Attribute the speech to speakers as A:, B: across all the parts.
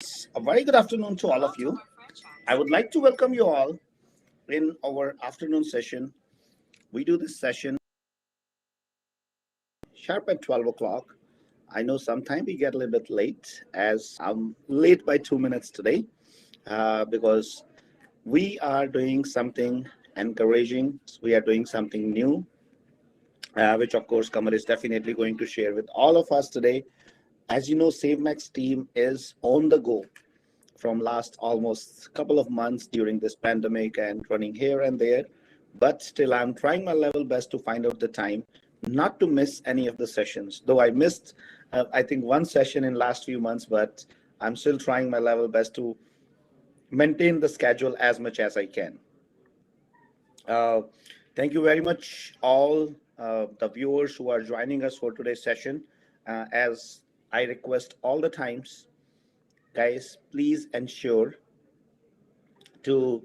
A: A very good afternoon to all of you. I would like to welcome you all in our afternoon session. We do this session sharp at 12 o'clock. I know sometime we get a little bit late, as I'm late by 2 minutes today, because we are doing something encouraging. We are doing something new, which of course Kamal is definitely going to share with all of us today. As you know, SaveMax team is on the go from last almost couple of months during this pandemic and running here and there. But still, I'm trying my level best to find out the time not to miss any of the sessions. Though I missed, I think, one session in last few months, but I'm still trying my level best to maintain the schedule as much as I can. Uh, Thank you very much, all the viewers who are joining us for today's session. As I request all the times, guys, please ensure to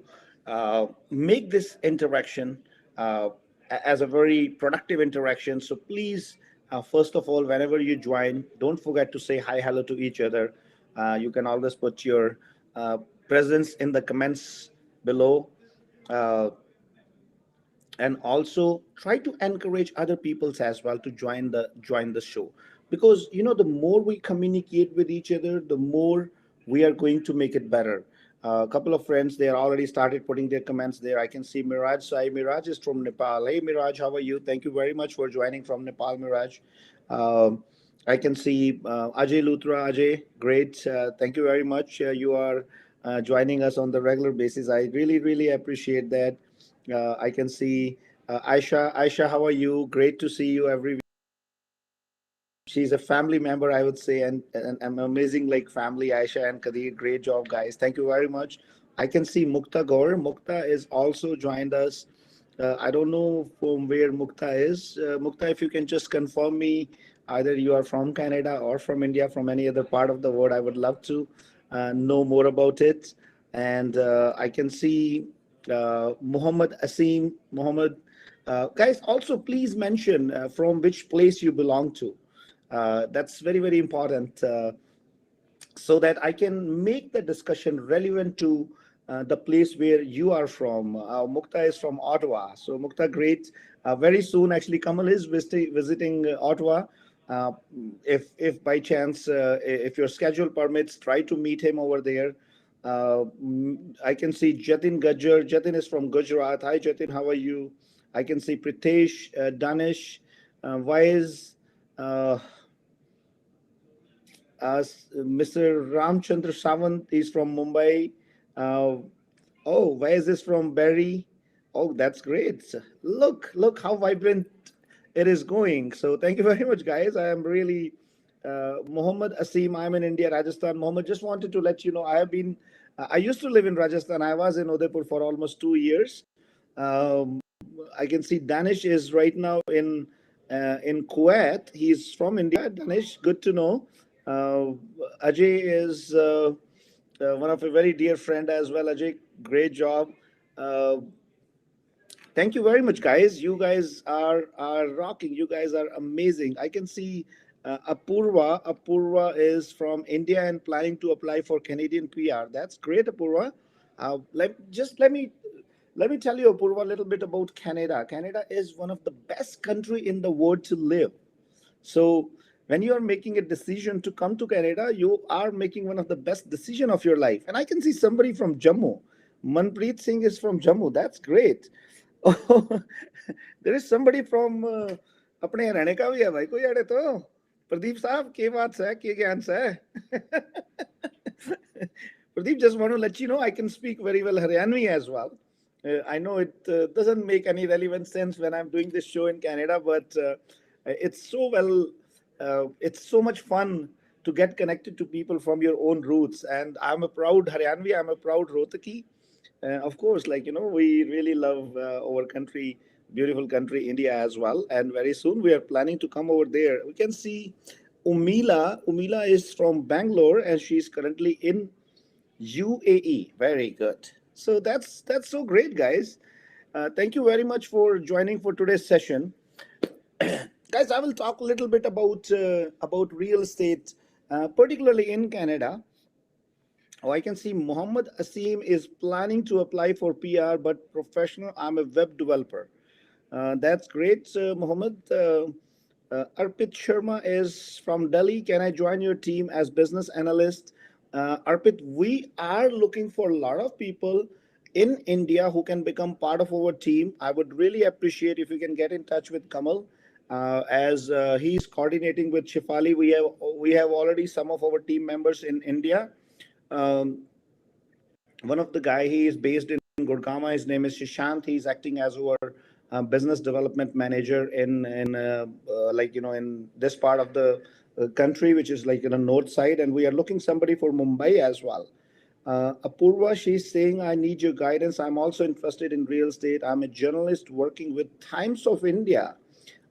A: make this interaction uh, as a very productive interaction. So please, first of all, whenever you join, don't forget to say hi, hello to each other. You can always put your uh, presence in the comments below. Uh, and also try to encourage other peoples as well to join the show, because the more we communicate with each other, the more we are going to make it better. A couple of friends, they are already started putting their comments there. I can see Miraj Sai. Miraj is from Nepal. Hey Miraj, how are you? Thank you very much for joining from Nepal, Miraj. um, I can see Ajay Luthra. Ajay, great. Thank you very much. You are joining us on the regular basis. I really, really appreciate that. I can see Aisha. Aisha, how are you? Great to see you every week. She's a family member, I would say, and I'm amazing like family. Aisha and Kadir, great job, guys. Thank you very much. I can see Mukta Gaur. Mukta is also joined us. I don't know from where Mukta is. Mukta, if you can just confirm me, either you are from Canada or from India, from any other part of the world, I would love to know more about it. And I can see Muhammad Asim. Muhammad, guys, also please mention from which place you belong to. That's very, very important, so that I can make the discussion relevant to the place where you are from. Mukta is from Ottawa. So, Mukta, great. Very soon, actually, Kamal is visiting Ottawa. Uh, if by chance, if your schedule permits, try to meet him over there. I can see Jatin Gajjar. Jatin is from Gujarat. Hi, Jatin. How are you? I can see Pritesh, Danish. Why is uh, Mr. Ramchandra Sawant is from Mumbai. Uh, oh, why is this from Barry? Oh, that's great. Look how vibrant it is going. So thank you very much, guys. I am really Mohammed Asim. I'm in India, Rajasthan. Mohammed, just wanted to let you know I have been. I used to live in Rajasthan. I was in Udaipur for almost 2 years. Um, I can see Danish is right now in Kuwait. He's from India. Danish, good to know. Uh, Ajay is one of a very dear friend as well. Ajay, great job. Uh, Thank you very much, guys. You guys are rocking. You guys are amazing. I can see Apurva. Apurva is from India and planning to apply for Canadian PR. That's great, Apurva. Let me tell you, Apurva, a little bit about Canada. Canada is one of the best country in the world to live. So when you are making a decision to come to Canada, you are making one of the best decision of your life. And I can see somebody from Jammu. Manpreet Singh is from Jammu. That's great. Oh, there is somebody from अपने रहने का भी है भाई कोई अड़े तो प्रदीप साहब के बात है के ज्ञान से Pradeep, just want to let you know I can speak very well Haryanvi as well. I know it doesn't make any relevant sense when I'm doing this show in Canada, but it's so well, it's so much fun to get connected to people from your own roots. And I'm a proud Haryanvi, I'm a proud Rohtaki. Of course, like, we really love our country, beautiful country, India as well. And very soon we are planning to come over there. We can see Umila. Umila is from Bangalore and she's currently in UAE. Very good. So that's so great, guys. Thank you very much for joining for today's session, guys. I will talk a little bit about real estate, particularly in Canada. Oh, I can see Muhammad Asim is planning to apply for PR, but professional. I'm a web developer. That's great, Mohammed. Arpit Sharma is from Delhi. Can I join your team as business analyst? Arpit, we are looking for a lot of people in India who can become part of our team. I would really appreciate if you can get in touch with Kamal, as he's coordinating with Shifali. We have already some of our team members in India. Um, One of the guy, he is based in Gurgaon. His name is Shishant. He's acting as our business development manager in in this part of the country, which is like in the north side, and we are looking somebody for Mumbai as well. Apurva, she's saying, I need your guidance. I'm also interested in real estate. I'm a journalist working with Times of India.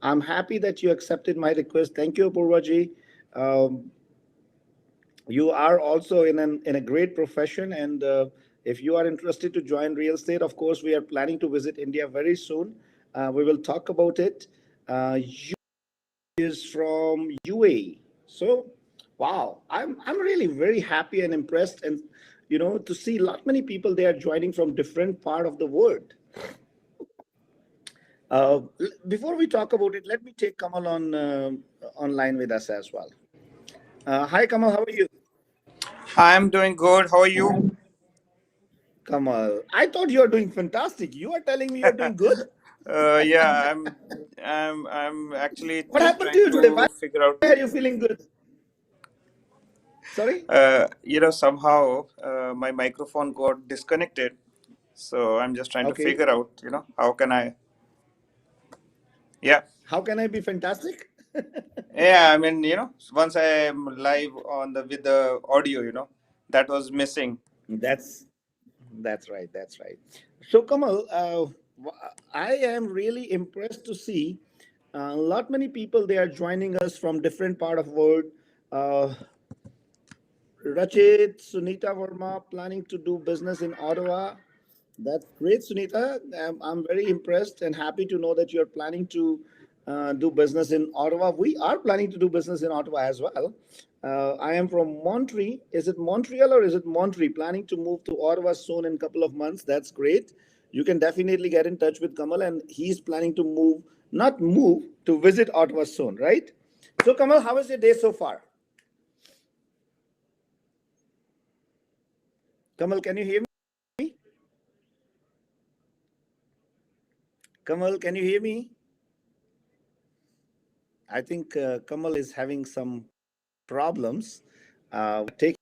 A: I'm happy that you accepted my request. Thank you, Apurva ji. Um, you are also in a great profession, and if you are interested to join real estate, of course we are planning to visit India very soon. We will talk about it. You is from UAE. So wow, I'm really very happy and impressed, and to see a lot many people, they are joining from different part of the world. Before we talk about it, let me take Kamal on online with us as well. Hi Kamal, how are you?
B: I'm doing good. How are you?
A: Kamal, I thought you are doing fantastic. You are telling me you're doing good.
B: Yeah, I'm actually
A: What happened to
B: trying
A: you today?
B: to
A: Why
B: figure out.
A: are you feeling good? Sorry?
B: Somehow my microphone got disconnected, so I'm just trying to
A: Okay.
B: figure out. How can I? Yeah,
A: How can I be fantastic?
B: yeah. I mean, once I am live on the with the audio, that was missing.
A: That's that's right. That's right. So Kamal, I am really impressed to see a lot many people, they are joining us from different part of world. Uh, Rachit, Sunita Verma planning to do business in Ottawa. That's great, Sunita. I'm very impressed and happy to know that you're planning to do business in Ottawa. We are planning to do business in Ottawa as well. I am from Montreal. Is it Montreal or is it Montreal? Planning to move to Ottawa soon in a couple of months. That's great. You can definitely get in touch with Kamal, and he's planning to move, not move, to visit Ottawa soon, right? So, Kamal, how was your day so far? Kamal, can you hear me? Kamal, can you hear me? I think Kamal is having some problems. Take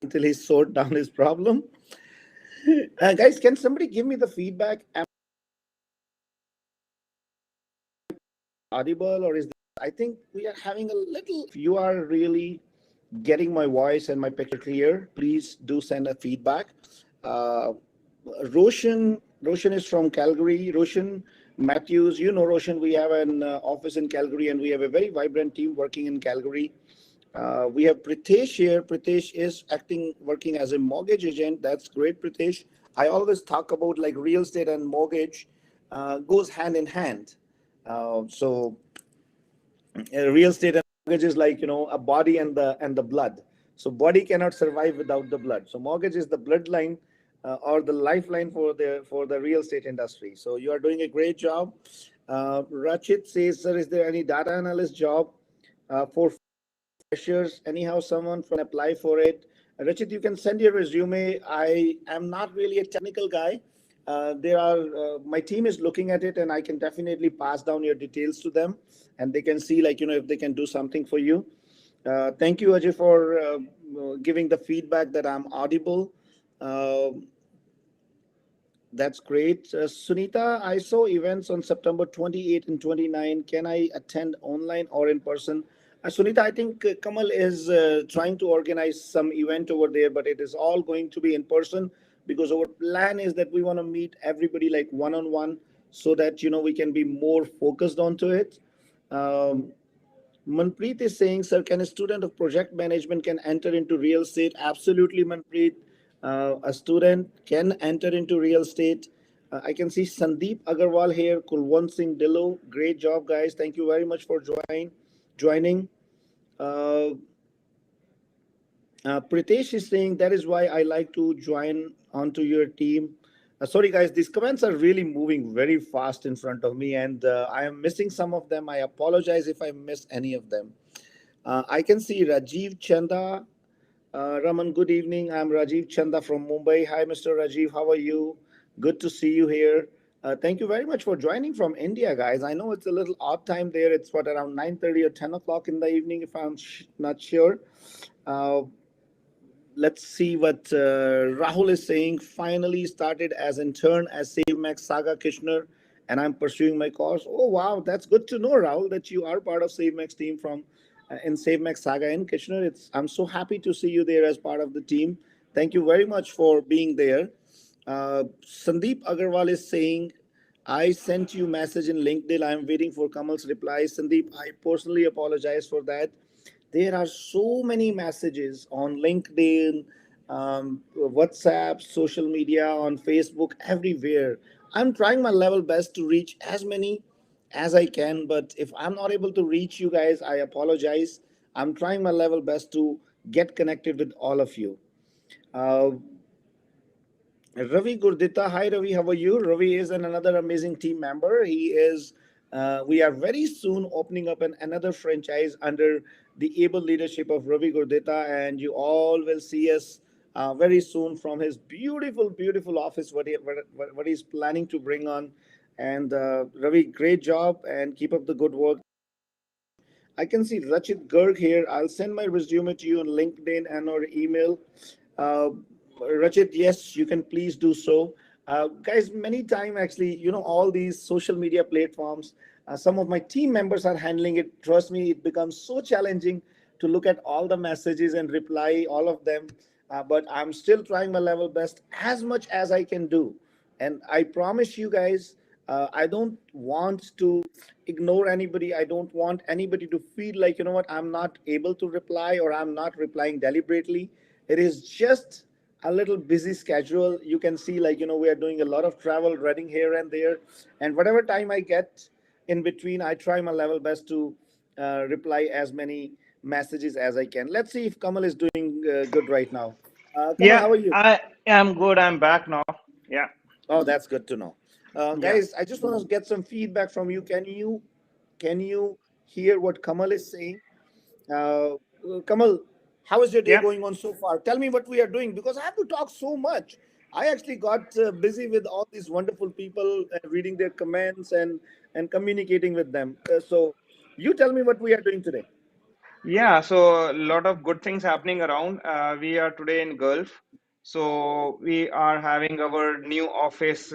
A: until he sort down his problem. Guys, can somebody give me the feedback? Am I audible, or is I think we are having a little. If you are really getting my voice and my picture clear, please do send a feedback. Uh, Roshan is from Calgary. Roshan Matthews, Roshan, we have an office in Calgary, and we have a very vibrant team working in Calgary. We have Pritesh here. Pritesh is working as a mortgage agent. That's great, Pritesh. I always talk about like real estate and mortgage goes hand in hand. So real estate and mortgage is like a body and the blood. So body cannot survive without the blood. So mortgage is the bloodline or the lifeline for the real estate industry. So you are doing a great job. Rachit says, sir, is there any data analyst job for freshers? Anyhow, someone from apply for it. Rachit, you can send your resume. I am not really a technical guy. There are My team is looking at it, and I can definitely pass down your details to them, and they can see like if they can do something for you. Thank you, Ajay, for giving the feedback that I'm audible. Uh, that's great. Sunita, I saw events on September 28 and 29. Can I attend online or in person? Sunita, I think Kamal is trying to organize some event over there, but it is all going to be in person because our plan is that we want to meet everybody like one on one so that we can be more focused onto it. Um, Manpreet is saying, sir, can a student of project management can enter into real estate? Absolutely, Manpreet. A student can enter into real estate. I can see Sandeep Agarwal here, Kulwant Singh Dillo. Great job, guys. Thank you very much for joining. Uh, Pritesh is saying that is why I like to join onto your team. Sorry, guys, these comments are really moving very fast in front of me, and I am missing some of them. I apologize if I miss any of them. I can see Rajiv Chanda. Raman, good evening. I'm Rajiv Chanda from Mumbai. Hi, Mr. Rajiv. How are you? Good to see you here. Thank you very much for joining from India, guys. I know it's a little odd time there. It's what around 9:30 or 10 o'clock in the evening, if I'm not sure. Uh, let's see what Rahul is saying. Finally started as intern as SaveMax Saga Kishner, and I'm pursuing my course. Oh wow, that's good to know, Rahul, that you are part of SaveMax team from in SaveMax Saga in Kishner. It's I'm so happy to see you there as part of the team. Thank you very much for being there. Sandeep Agarwal is saying, I sent you message in LinkedIn. I'm waiting for Kamal's reply. Sandeep, I personally apologize for that. There are so many messages on LinkedIn, WhatsApp, social media, on Facebook, everywhere. I'm trying my level best to reach as many as I can, but if I'm not able to reach you guys, I apologize. I'm trying my level best to get connected with all of you. Uh, Ravi Gurdita. Hi, Ravi. How are you? Ravi is another amazing team member. He is. We are very soon opening up another franchise under the able leadership of Ravi Gurdita, and you all will see us very soon from his beautiful, beautiful office. What he's planning to bring on, and Ravi, great job, and keep up the good work. I can see Rachit Garg here. I'll send my resume to you on LinkedIn and or email. Uh, Rachit, yes, you can please do so. Guys, many time actually, all these social media platforms, some of my team members are handling it. Trust me, it becomes so challenging to look at all the messages and reply all of them. But I'm still trying my level best as much as I can do. And I promise you guys, I don't want to ignore anybody. I don't want anybody to feel like, what, I'm not able to reply or I'm not replying deliberately. It is just a little busy schedule. You can see, like, we are doing a lot of travel, running here and there. And whatever time I get in between, I try my level best to reply as many messages as I can. Let's see if Kamal is doing good right now. Kamal,
C: Yeah,
A: how are you?
C: I am good. I'm back now. Yeah,
A: Oh, that's good to know.
C: yeah,
A: Guys, I just want to get some feedback from you. Can you hear what Kamal is saying? Kamal, how is your day
C: yeah.
A: going on so far? Tell me what we are doing because I have to talk so much. I actually got busy with all these wonderful people, reading their comments and communicating with them. So, you tell me what we are doing today.
C: Yeah, so a lot of good things happening around. We are today in Gulf. So we are having our new office.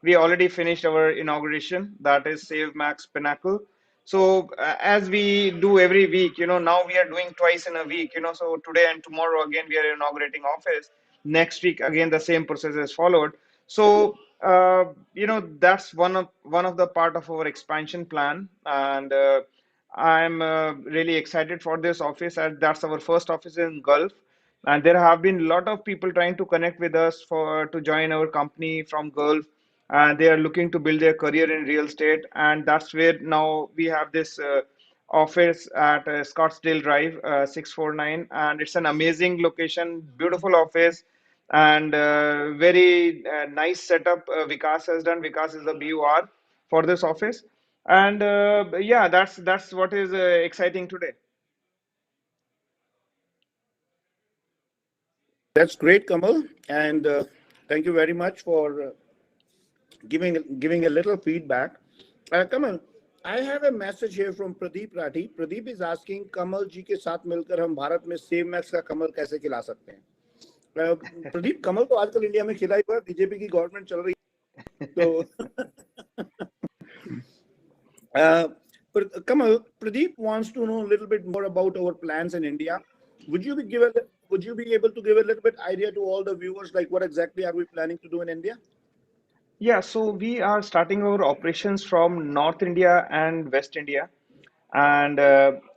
C: We already finished our inauguration, that is Save Max Pinnacle. So as we do every week, now we are doing twice in a week, so today and tomorrow again we are inaugurating office. Next week again the same process is followed. So that's one of the part of our expansion plan, and I'm really excited for this office, as that's our first office in Gulf. And there have been a lot of people trying to connect with us for to join our company from Gulf. And they are looking to build their career in real estate. And that's where now we have this office at Scottsdale Drive, 649. And it's an amazing location, beautiful office, and very nice setup Vikas has done. Vikas is the BUR for this office. And yeah, that's what is exciting today.
A: That's great, Kamal, and thank you very much for giving a little feedback. Kamal, I have a message here from Pradeep Rathi. Pradeep is asking कमल जी के साथ मिलकर हम भारत में save max का कमल कैसे खिला सकते हैं? प्रदीप, कमल तो आजकल इंडिया में खिला ही हुआ है, बीजेपी की गवर्नमेंट चल रही है तो uh, Kamal, Pradeep wants to know a little bit more about our plans in India. Would you be given would you be able to give a little bit idea to all the viewers, like what exactly are we planning to do in India?
C: Yeah, so we are starting our operations from North India and West India. And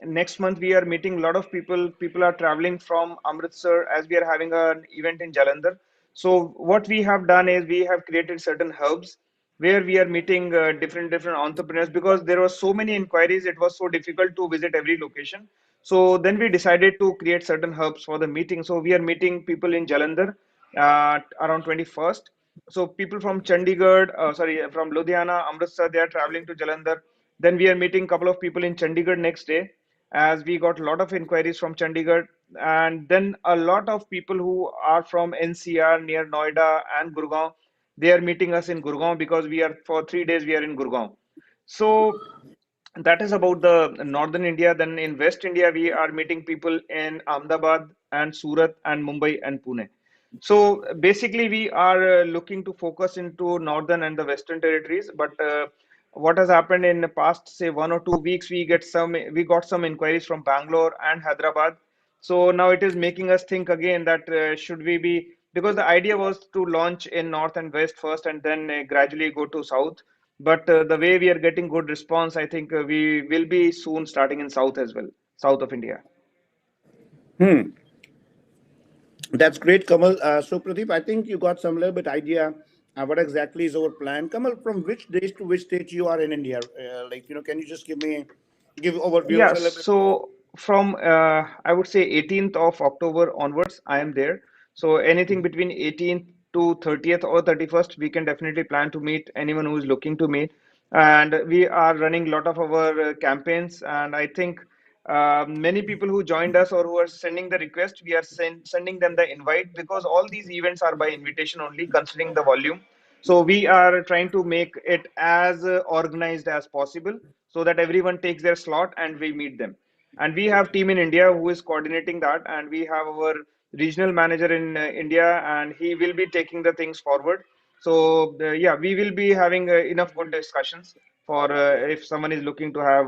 C: next month we are meeting a lot of people. People are traveling from Amritsar as we are having an event in Jalandhar. So what we have done is we have created certain hubs where we are meeting different entrepreneurs, because there were so many inquiries. It was so difficult to visit every location. So then we decided to create certain hubs for the meeting. So we are meeting people in Jalandhar around 21st. So people from Chandigarh, from Ludhiana, Amritsar, they are traveling to Jalandhar. Then we are meeting a couple of people in Chandigarh next day, as we got a lot of inquiries from Chandigarh. And then a lot of people who are from NCR near Noida and Gurgaon, they are meeting us in Gurgaon because we are for 3 days we are in Gurgaon. So that is about the northern India. Then in West India, we are meeting people in Ahmedabad and Surat and Mumbai and Pune. So basically, we are looking to focus into northern and the western territories. But what has happened in the past, say 1 or 2 weeks, we got some inquiries from Bangalore and Hyderabad. So now it is making us think again that should we be, because the idea was to launch in north and west first and then gradually go to south. But the way we are getting good response, I think we will be soon starting in south as well, south of India.
A: Hmm. That's great, Kamal. So, Pradeep, I think you got some little bit idea what exactly is our plan. Kamal, from which days to which state you are in India? Can you just give our viewers
C: Yeah,
A: a little bit more?
C: so from I would say 18th of October onwards, I am there. So anything between 18th to 30th or 31st, we can definitely plan to meet anyone who is looking to meet. And we are running a lot of our campaigns, and I think many people who joined us or who are sending the request, we are sending them the invite, because all these events are by invitation only, considering the volume. So we are trying to make it as organized as possible so that everyone takes their slot and we meet them. And we have team in India who is coordinating that, and we have our regional manager in India, and he will be taking the things forward. So yeah, we will be having enough good discussions for if someone is looking to have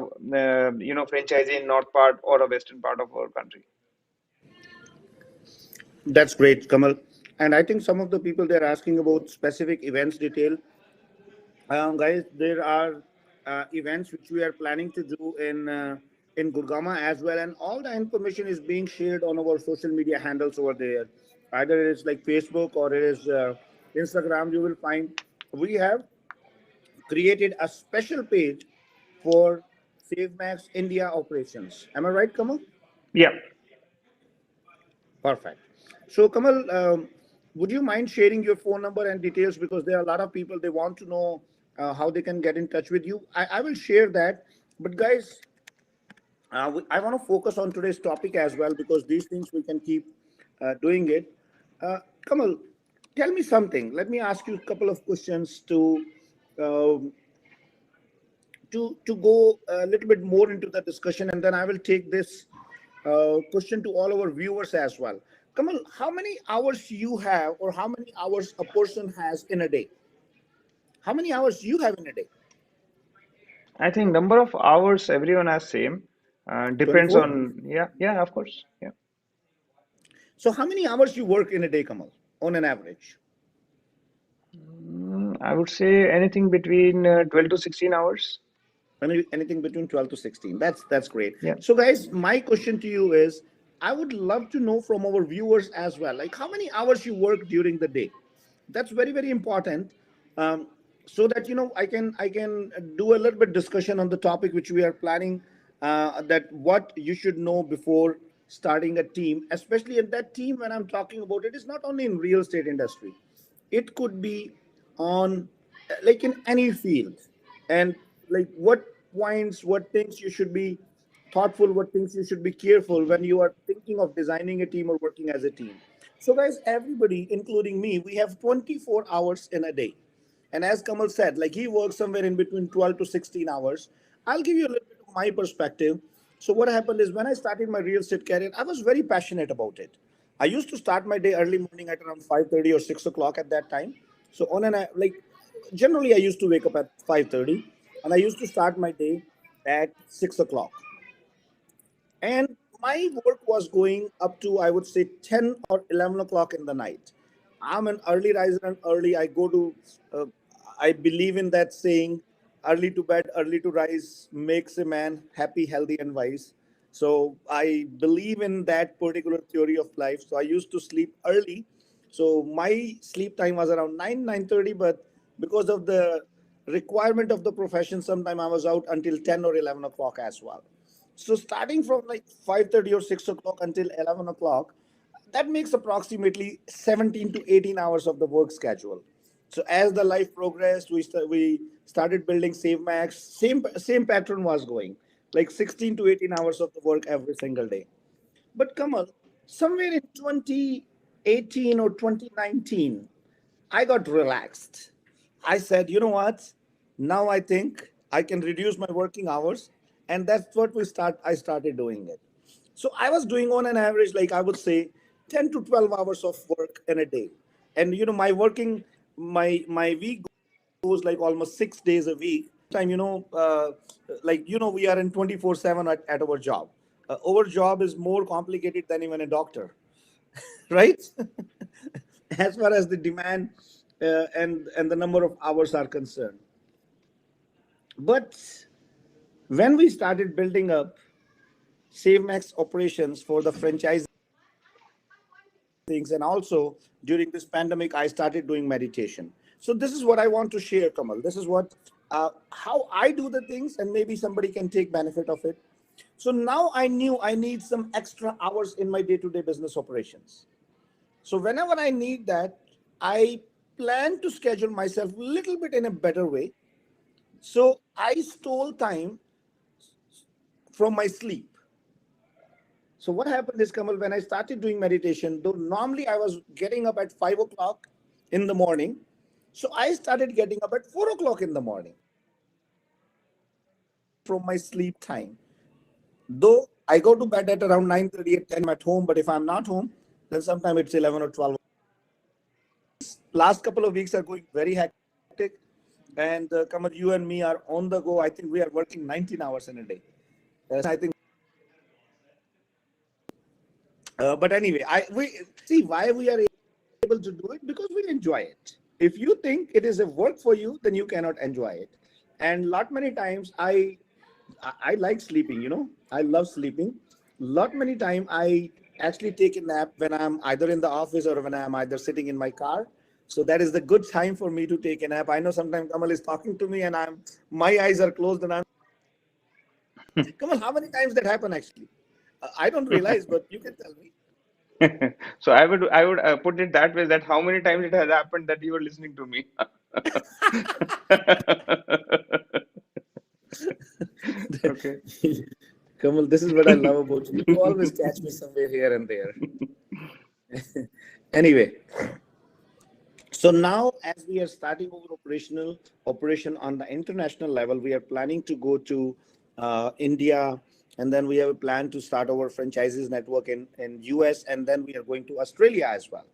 C: franchise in north part or a western part of our country.
A: That's great, Kamal. And I think some of the people they're asking about specific events detail. Guys, there are events which we are planning to do in Gurgama as well, and all the information is being shared on our social media handles over there. Either it is like Facebook or it is Instagram. You will find we have created a special page for SaveMax India operations. Am I right, Kamal?
C: Yeah.
A: Perfect. So, Kamal, would you mind sharing your phone number and details, because there are a lot of people they want to know how they can get in touch with you. I will share that. But guys, I want to focus on today's topic as well, because these things we can keep doing it. Kamal, tell me something. Let me ask you a couple of questions um to go a little bit more into the discussion, and then I will take this question to all our viewers as well. Kamal, how many hours you have, or how many hours a person has in a day? How many hours you have in a day?
C: I think number of hours everyone has same. Depends
A: 24.
C: on, yeah, yeah, of course. Yeah.
A: So how many hours you work in a day, Kamal, on an average?
C: I would say anything between 12 to 16 hours.
A: Anything between 12 to 16. That's great.
C: Yeah.
A: So guys, my question to you is, I would love to know from our viewers as well, like how many hours you work during the day. That's very important. um, so that I can do a little bit discussion on the topic which we are planning, that what you should know before starting a team, especially in that team. When I'm talking about, it is not only in real estate industry, it could be on like in any field. And like what points, what things you should be thoughtful, what things you should be careful when you are thinking of designing a team or working as a team. So guys, everybody including me, we have 24 hours in a day. And as Kamal said, like he works somewhere in between 12 to 16 hours. I'll give you a little bit of my perspective. So what happened is, when I started my real estate career, I was very passionate about it. I used to start my day early morning at around 5:30 or 6 o'clock at that time. So on an like generally I used to wake up at 5:30, and I used to start my day at 6 o'clock. And my work was going up to, I would say, 10 or 11 o'clock in the night. I'm an early riser, and early I go to uh, I believe in that saying, early to bed, early to rise makes a man happy, healthy, and wise. So I believe in that particular theory of life. So I used to sleep early. So my sleep time was around 9:30, but because of the requirement of the profession, sometime I was out until 10 or 11 o'clock as well. So starting from like 5:30 or 6 o'clock until 11 o'clock, that makes approximately 17 to 18 hours of the work schedule. So as the life progressed, we started building SaveMax. Same pattern was going, like 16 to 18 hours of the work every single day. But Kamal, somewhere in 2018 or 2019, I got relaxed. I said, you know what? Now I think I can reduce my working hours, and that's what I started doing it. So I was doing on an average, like I would say, 10 to 12 hours of work in a day. And my week goes like almost 6 days a week. Time, we are in 24/7 at our job. Our job is more complicated than even a doctor, right? As far as the demand and the number of hours are concerned. But when we started building up SaveMax operations for the franchise things, and also during this pandemic, I started doing meditation. So this is what I want to share, Kamal. This is what how I do the things, and maybe somebody can take benefit of it. So now I knew I need some extra hours in my day-to-day business operations. So whenever I need that, I plan to schedule myself a little bit in a better way. So I stole time from my sleep. So what happened is, Kamal, when I started doing meditation, though normally I was getting up at 5 o'clock in the morning, so I started getting up at 4 o'clock in the morning from my sleep time. Though I go to bed at around 9:30 at 10 at home, but if I'm not home, then sometimes it's 11 or 12. Last couple of weeks are going very hectic. And Kamal, you and me are on the go. I think we are working 19 hours in a day. I think. But anyway, I we see why we are able to do it, because we enjoy it. If you think it is a work for you, then you cannot enjoy it. And lot many times I like sleeping. I love sleeping. Lot many time I actually take a nap when I'm either in the office or when I'm either sitting in my car. So that is the good time for me to take a nap. I know sometimes Kamal is talking to me and my eyes are closed and I'm Kamal. How many times that happen actually? I don't realize, but you can tell me.
C: So I would put it that way, that how many times it has happened that you were listening to me. Okay.
A: Kamal, this is what I love about you. You always catch me somewhere here and there. Anyway, so now as we are starting our operation on the international level, we are planning to go to India, and then we have a plan to start our franchises network in US, and then we are going to Australia as well.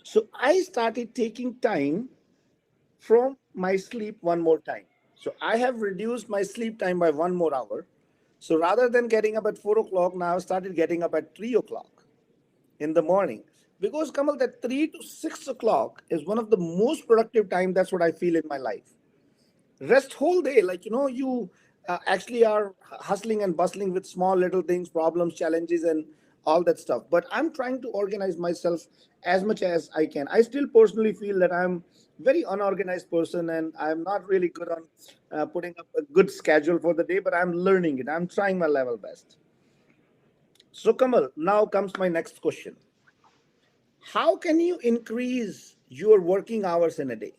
A: So I started taking time from my sleep one more time. So I have reduced my sleep time by 1 more hour. So rather than getting up at 4 o'clock, now I've started getting up at 3 o'clock in the morning. Because Kamal, that 3 to 6 o'clock is one of the most productive time. That's what I feel in my life. Rest whole day, like you actually are hustling and bustling with small little things, problems, challenges, and all that stuff. But I'm trying to organize myself as much as I can. I still personally feel that I'm very unorganized person, and I'm not really good on putting up a good schedule for the day, but I'm learning it. I'm trying my level best. So Kamal, now comes my next question. How can you increase your working hours in a day?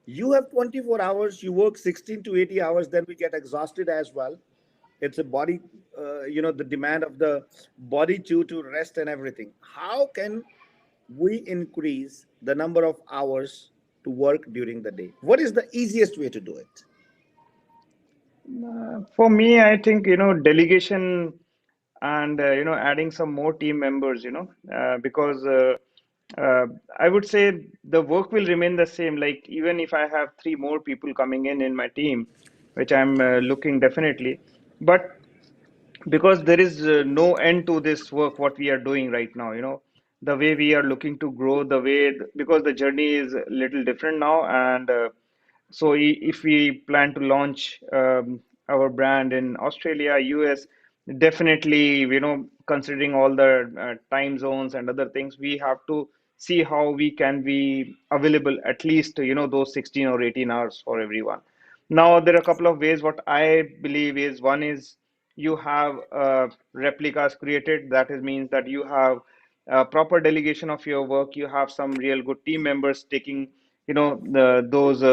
A: You have 24 hours, you work 16 to 80 hours, then we get exhausted as well. It's a body, the demand of the body to rest and everything. How can we increase the number of hours to work during the day? What is the easiest way to do it?
C: For me, I think, delegation and, adding some more team members, because I would say the work will remain the same. Like, even if I have three more people coming in my team, which I'm looking definitely, but because there is no end to this work, what we are doing right now, the way we are looking to grow, because the journey is a little different now. And so if we plan to launch our brand in Australia, US, definitely, considering all the time zones and other things, we have to see how we can be available at least, those 16 or 18 hours for everyone. Now, there are a couple of ways. What I believe is, one is you have replicas created. That is means that you have proper delegation of your work. You have some real good team members taking, those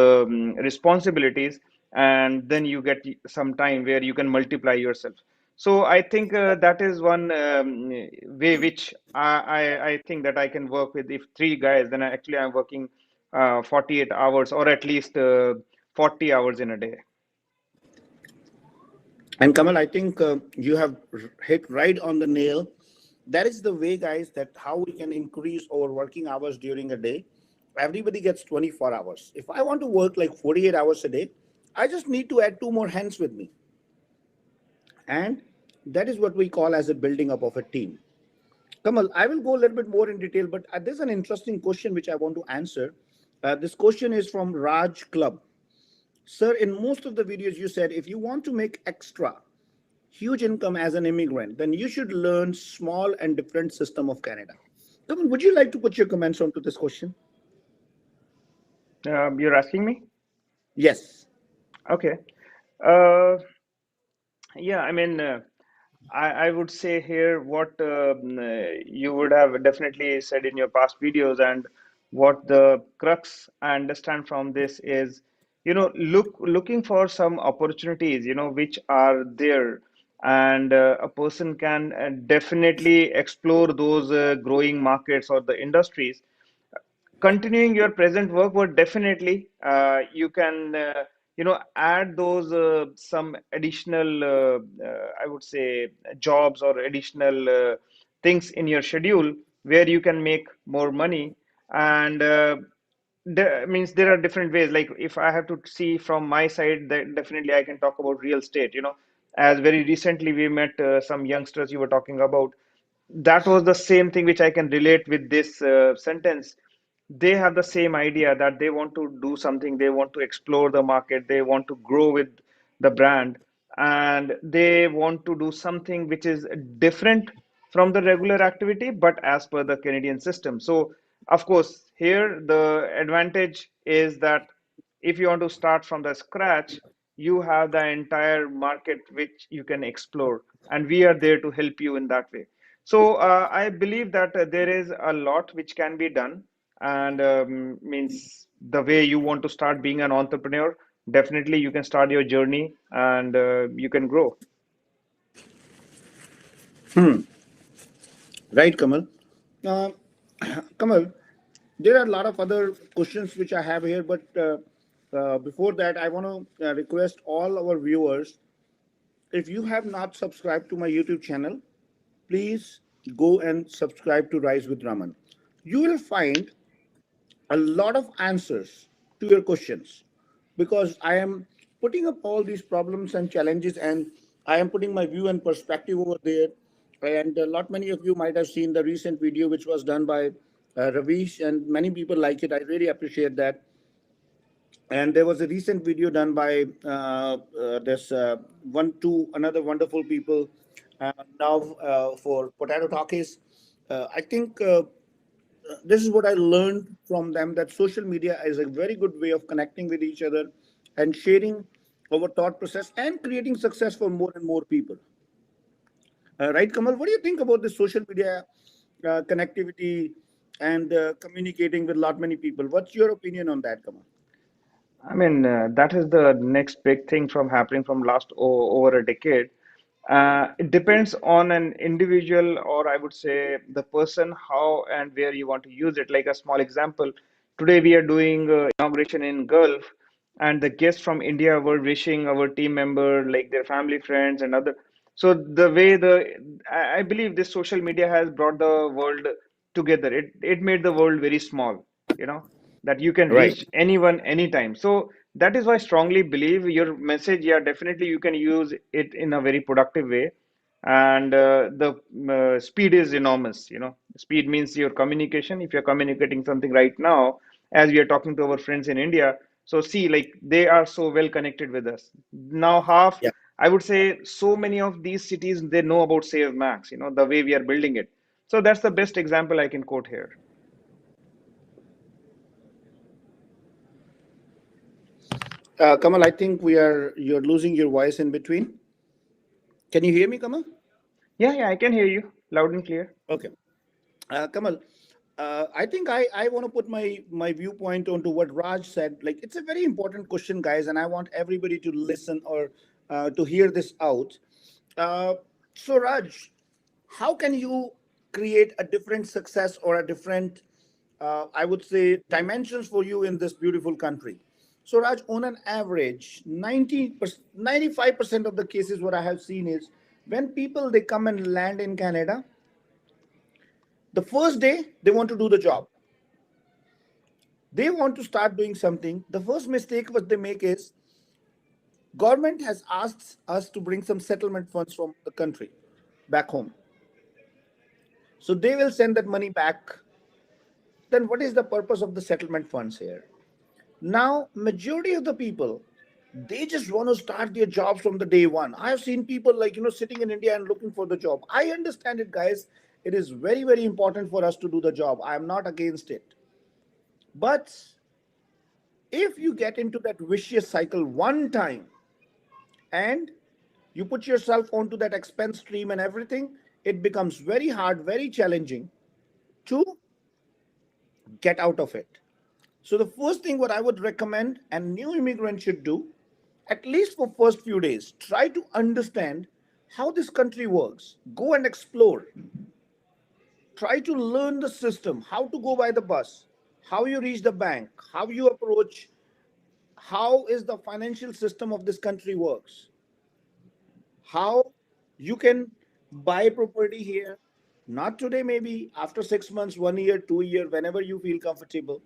C: responsibilities, and then you get some time where you can multiply yourself. So I think that is one way which I think that I can work with. If three guys, then actually I'm working 48 hours, or at least 40 hours in a day.
A: And Kamal, I think you have hit right on the nail. That is the way, guys, that how we can increase our working hours during a day. Everybody gets 24 hours. If I want to work like 48 hours a day, I just need to add two more hands with me. And that is what we call as a building up of a team. Kamal, I will go a little bit more in detail, but there's an interesting question which I want to answer. This question is from Raj Club. Sir, in most of the videos you said if you want to make extra huge income as an immigrant, then you should learn small and different system of Canada. Kamal, would you like to put your comments onto this question?
C: You're asking me?
A: Yes.
C: Okay. Uh, yeah, I mean, I would say here what you would have definitely said in your past videos, and what the crux I understand from this is, looking for some opportunities, which are there, and a person can definitely explore those growing markets or the industries. Continuing your present work, but definitely you can add those some additional I would say jobs or additional things in your schedule where you can make more money. And means there are different ways. Like, if I have to see from my side, that definitely I can talk about real estate. As very recently we met some youngsters you were talking about, that was the same thing which I can relate with this sentence. They have the same idea that they want to do something, they want to explore the market, they want to grow with the brand, and they want to do something which is different from the regular activity, but as per the Canadian system. So, of course, here the advantage is that if you want to start from the scratch, you have the entire market which you can explore, and we are there to help you in that way. So I believe that there is a lot which can be done, and means the way you want to start being an entrepreneur, definitely you can start your journey, and you can grow.
A: Right, Kamal. Uh, Kamal, there are a lot of other questions which I have here, but before that, I want to request all our viewers, if you have not subscribed to my YouTube channel, please go and subscribe to Rise with Raman. You will find a lot of answers to your questions because I am putting up all these problems and challenges, and I am putting my view and perspective over there. And a lot many of you might have seen the recent video which was done by Ravish, and many people like it. I really appreciate that. And there was a recent video done by this one two another wonderful people now for potato talkies. I think this is what I learned from them, that social media is a very good way of connecting with each other and sharing our thought process and creating success for more and more people. Right, Kamal? What do you think about the social media connectivity and communicating with lot many people? What's your opinion on that, Kamal?
C: I mean, that is the next big thing from happening from last over a decade. It depends on an individual, or I would say the person, how and where you want to use it. Like a small example, today we are doing inauguration in Gulf, and the guests from India were wishing our team member, like their family, friends, and other. So the way I believe this social media has brought the world together. It made the world very small. You know that you can
A: Right.
C: reach anyone anytime. So that is why I strongly believe your message, yeah, definitely you can use it in a very productive way. And the speed is enormous. Speed means your communication. If you're communicating something right now, as we are talking to our friends in India, so see, like, they are so well connected with us. Now, half,
A: Yeah.
C: I would say, so many of these cities, they know about Save Max, the way we are building it. So that's the best example I can quote here.
A: Kamal, I think you're losing your voice in between. Can you hear me, Kamal?
C: Yeah, yeah, I can hear you loud and clear.
A: Okay. Kamal, I think I want to put my viewpoint onto what Raj said. Like, it's a very important question, guys, and I want everybody to listen or to hear this out. Uh, so, Raj, how can you create a different success or a different, I would say, dimensions for you in this beautiful country? So, Raj, on an average, 95% of the cases what I have seen is when people they come and land in Canada, the first day they want to do the job, they want to start doing something. The first mistake what they make is government has asked us to bring some settlement funds from the country back home, so they will send that money back. Then what is the purpose of the settlement funds here? Now majority of the people, they just want to start their jobs from the day one. I have seen people like, sitting in India and looking for the job. I understand it, guys. It is very, very important for us to do the job. I am not against it. But if you get into that vicious cycle one time and you put yourself onto that expense stream and everything, it becomes very hard, very challenging to get out of it. So the first thing what I would recommend and new immigrant should do, at least for first few days, try to understand how this country works. Go and explore. Try to learn the system, how to go by the bus, how you reach the bank, how you approach, how is the financial system of this country works, how you can buy property here, not today, maybe after 6 months, 1 year, 2 year, whenever you feel comfortable.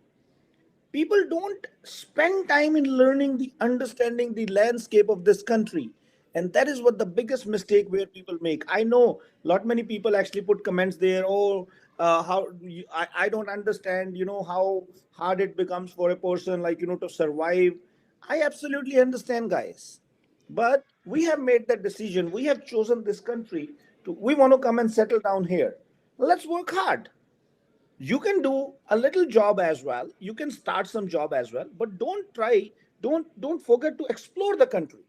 A: People don't spend time in learning the understanding the landscape of this country, and that is what the biggest mistake where people make. I know lot many people actually put comments there. Oh, I don't understand, how hard it becomes for a person, like, to survive. I absolutely understand, guys, but we have made that decision. We have chosen this country to, we want to come and settle down here. Let's work hard. You can do a little job as well, you can start some job as well, but don't forget to explore the country.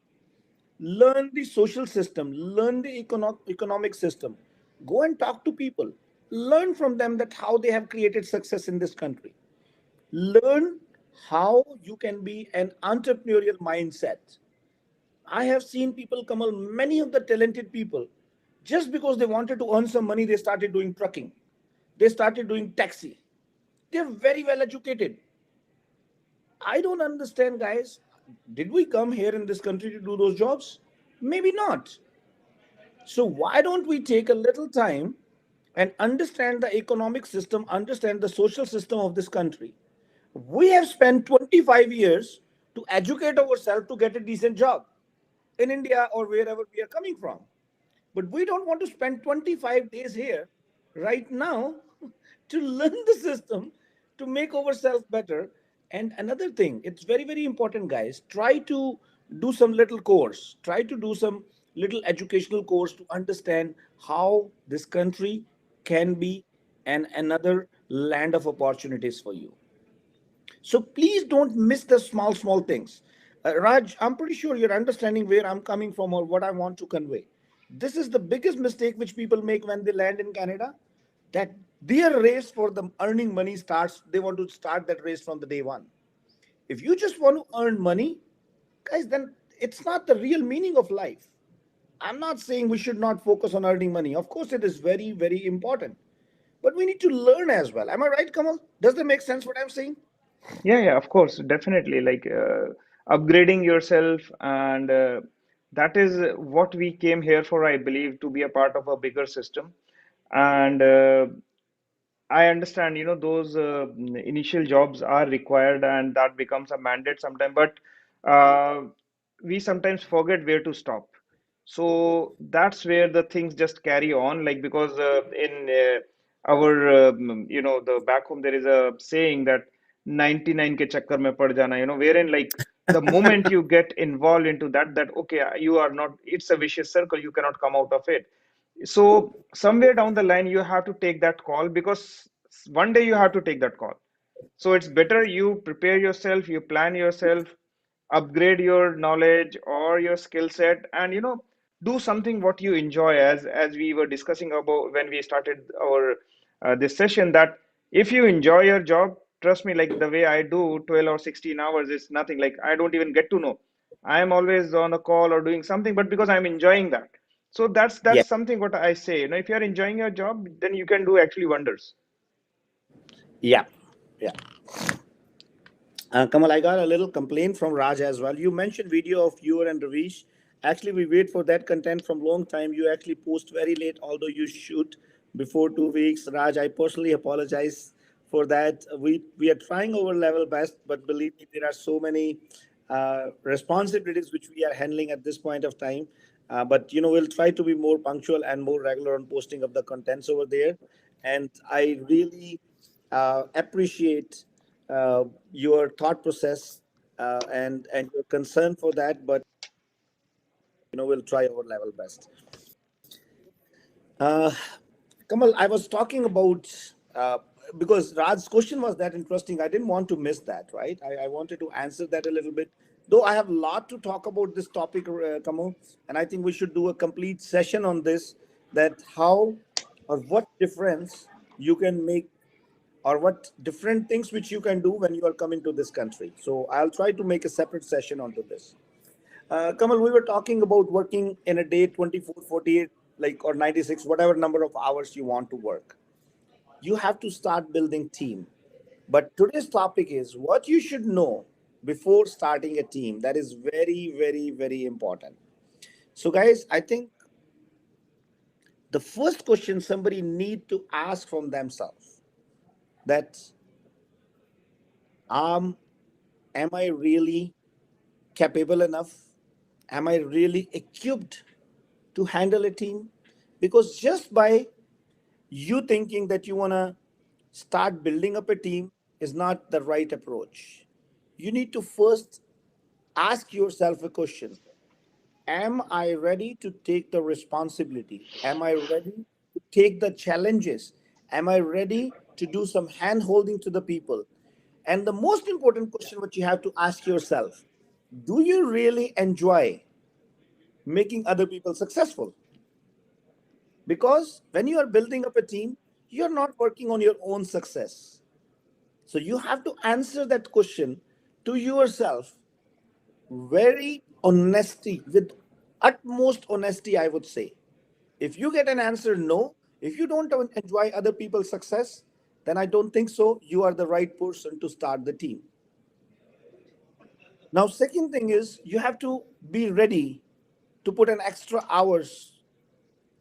A: Learn the social system, learn the economic system. Go and talk to people, learn from them that how they have created success in this country. Learn how you can be an entrepreneurial mindset. I have seen people come on, many of the talented people, just because they wanted to earn some money, they started doing trucking, they started doing taxi. They're very well educated. I don't understand, guys. Did we come here in this country to do those jobs? Maybe not. So, why don't we take a little time and understand the economic system, understand the social system of this country? We have spent 25 years to educate ourselves to get a decent job in India or wherever we are coming from. But we don't want to spend 25 days here right now to learn the system, to make ourselves better. And another thing, it's very, very important, guys. Try to do some little course, try to do some little educational course to understand how this country can be another land of opportunities for you. So please don't miss the small, small things. Raj, I'm pretty sure you're understanding where I'm coming from or what I want to convey. This is the biggest mistake which people make when they land in Canada, that their race for the earning money starts, they want to start that race from the day one. If you just want to earn money, guys, then it's not the real meaning of life. I'm not saying we should not focus on earning money. Of course, it is very, very important. But we need to learn as well. Am I right, Kamal? Does that make sense what I'm saying?
C: Yeah, yeah, of course, definitely. Like upgrading yourself, and that is what we came here for, I believe, to be a part of a bigger system. And I understand, those initial jobs are required and that becomes a mandate sometime, but uh, we sometimes forget where to stop. So that's where the things just carry on, like because in our, the back home, there is a saying that 99 ke chakkar mein pad jana, wherein like the moment you get involved into that, okay, you are not, it's a vicious circle, you cannot come out of it. So somewhere down the line, you have to take that call because one day you have to take that call. So it's better you prepare yourself, you plan yourself, upgrade your knowledge or your skill set, and do something what you enjoy, as we were discussing about when we started our this session, that if you enjoy your job, trust me, like the way I do 12 or 16 hours is nothing. Like I don't even get to know. I am always on a call or doing something, but because I'm enjoying that. So
A: Yeah,
C: that's something what I say. If you're enjoying your job, then you can do actually wonders.
A: yeah, yeah. Kamal, I got a little complaint from Raj as well. You mentioned video of you and Ravish. Actually, we wait for that content from long time. You actually post very late, although you shoot before 2 weeks. Raj, I personally apologize for that. We are trying our level best, but believe me, there are so many responsibilities which we are handling at this point of time. But we'll try to be more punctual and more regular on posting of the contents over there. And I really appreciate your thought process and your concern for that. But we'll try our level best. Uh, Kamal, I was talking about because Raj's question was that interesting. I didn't want to miss that, right? I wanted to answer that a little bit. Though I have a lot to talk about this topic, Kamal, and I think we should do a complete session on this. That how or what difference you can make, or what different things which you can do when you are coming to this country. So I'll try to make a separate session onto this. Kamal, we were talking about working in a day 24, 48, like, or 96, whatever number of hours you want to work. You have to start building team. But today's topic is what you should know before starting a team. That is very, very, very important. So, guys, I think the first question somebody need to ask from themselves, that um, am I really capable enough? Am I really equipped to handle a team? Because just by you thinking that you want to start building up a team is not the right approach. You need to first ask yourself a question: am I ready to take the responsibility? Am I ready to take the challenges? Am I ready to do some hand holding to the people? And the most important question, what you have to ask yourself: do you really enjoy making other people successful? Because when you are building up a team, you're not working on your own success. So you have to answer that question to yourself very honesty, with utmost honesty, I would say. If you get an answer no, if you don't enjoy other people's success, then I don't think so you are the right person to start the team. Now, second thing is you have to be ready to put an extra hours,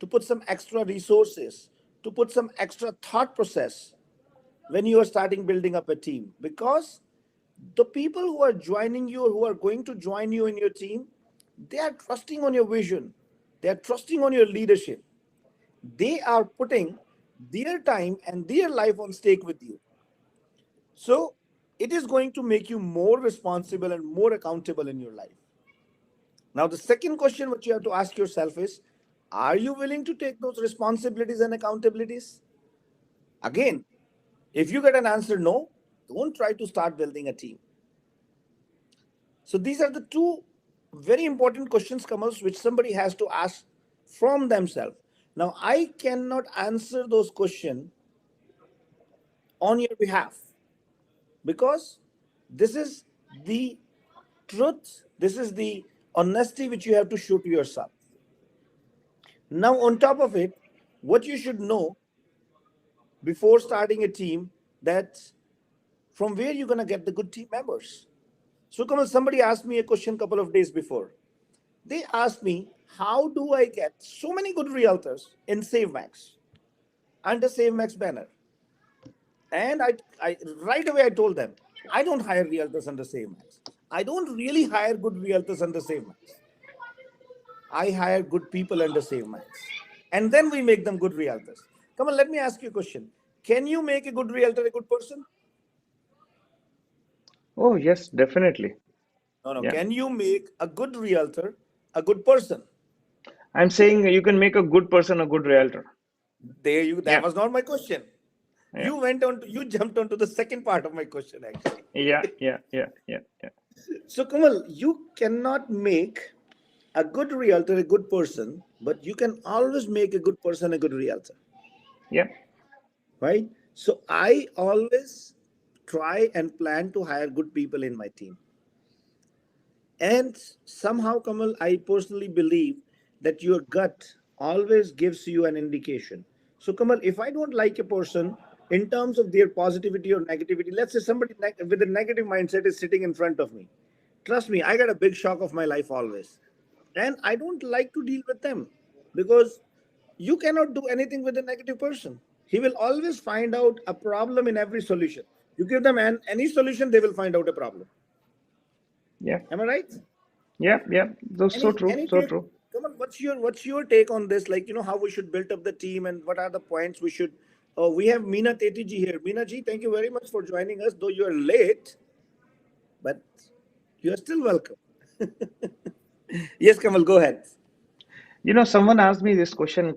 A: to put some extra resources, to put some extra thought process when you are starting building up a team. Because the people who are joining you or who are going to join you in your team, they are trusting on your vision, they are trusting on your leadership, they are putting their time and their life on stake with you. So it is going to make you more responsible and more accountable in your life. Now, the second question which you have to ask yourself is, are you willing to take those responsibilities and accountabilities? Again, if you get an answer no, don't try to start building a team. So these are the two very important questions, Kamals, which somebody has to ask from themselves. Now, I cannot answer those questions on your behalf, because this is the truth, this is the honesty which you have to show to yourself. Now, on top of it, what you should know before starting a team, that from where you're going to get the good team members. So, Kamal, somebody asked me a question a couple of days before. They asked me, how do I get so many good realtors in SaveMax, under SaveMax banner? And I right away I told them, I don't hire realtors under SaveMax. I don't really hire good realtors under SaveMax. I hire good people under SaveMax. And then we make them good realtors. Come on, let me ask you a question. Can you make a good realtor a good person?
C: Oh, yes, definitely.
A: No, no.
C: Yeah.
A: Can you make a good realtor a good person?
C: I'm saying you can make a good person a good realtor.
A: There you. That
C: Yeah.
A: was not my question.
C: Yeah.
A: You went on. You jumped onto the second part of my question, actually.
C: Yeah. Yeah. Yeah. Yeah. Yeah.
A: So, Kamal, you cannot make a good realtor a good person, but you can always make a good person a good realtor,
C: Yeah.
A: right? So, I always try and plan to hire good people in my team. And somehow, Kamal, I personally believe that your gut always gives you an indication. So, Kamal, if I don't like a person in terms of their positivity or negativity, let's say somebody with a negative mindset is sitting in front of me. Trust me, I get a big shock of my life always. And I don't like to deal with them because you cannot do anything with a negative person. He will always find out a problem in every solution. You give them any solution, they will find out a problem.
C: Yeah.
A: Am I right?
C: Yeah. Yeah. That's so true.
A: Any
C: So
A: take?
C: true.
A: Come on, what's your take on this? Like, how we should build up the team and what are the points we should? Oh, we have Meena Tetiji here. Meena ji, thank you very much for joining us. Though you are late, but you are still welcome. Yes, Kamal, go ahead.
C: Someone asked me this question,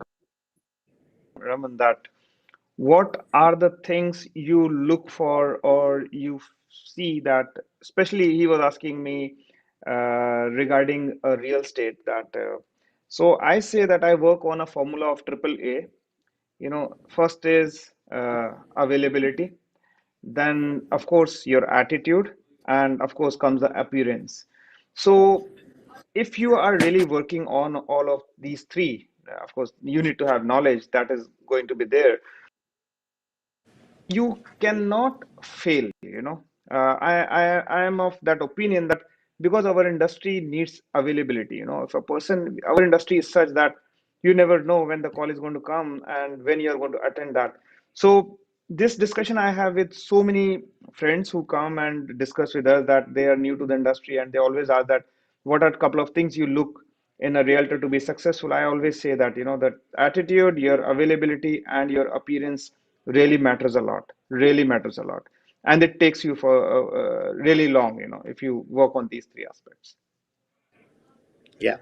C: Raman, that what are the things you look for or you see that, especially he was asking me regarding a real estate that, so I say that I work on a formula of triple A. First is availability, then of course your attitude, and of course comes the appearance. So if you are really working on all of these three, of course you need to have knowledge that is going to be there. You cannot fail. I am of that opinion that because our industry needs availability, if a person, our industry is such that you never know when the call is going to come and when you're going to attend that. So this discussion I have with so many friends who come and discuss with us that they are new to the industry, and they always ask that what are a couple of things you look in a realtor to be successful. I always say that that attitude, your availability, and your appearance really matters a lot, really matters a lot, and it takes you for really long, if you work on these three aspects.
A: Yeah.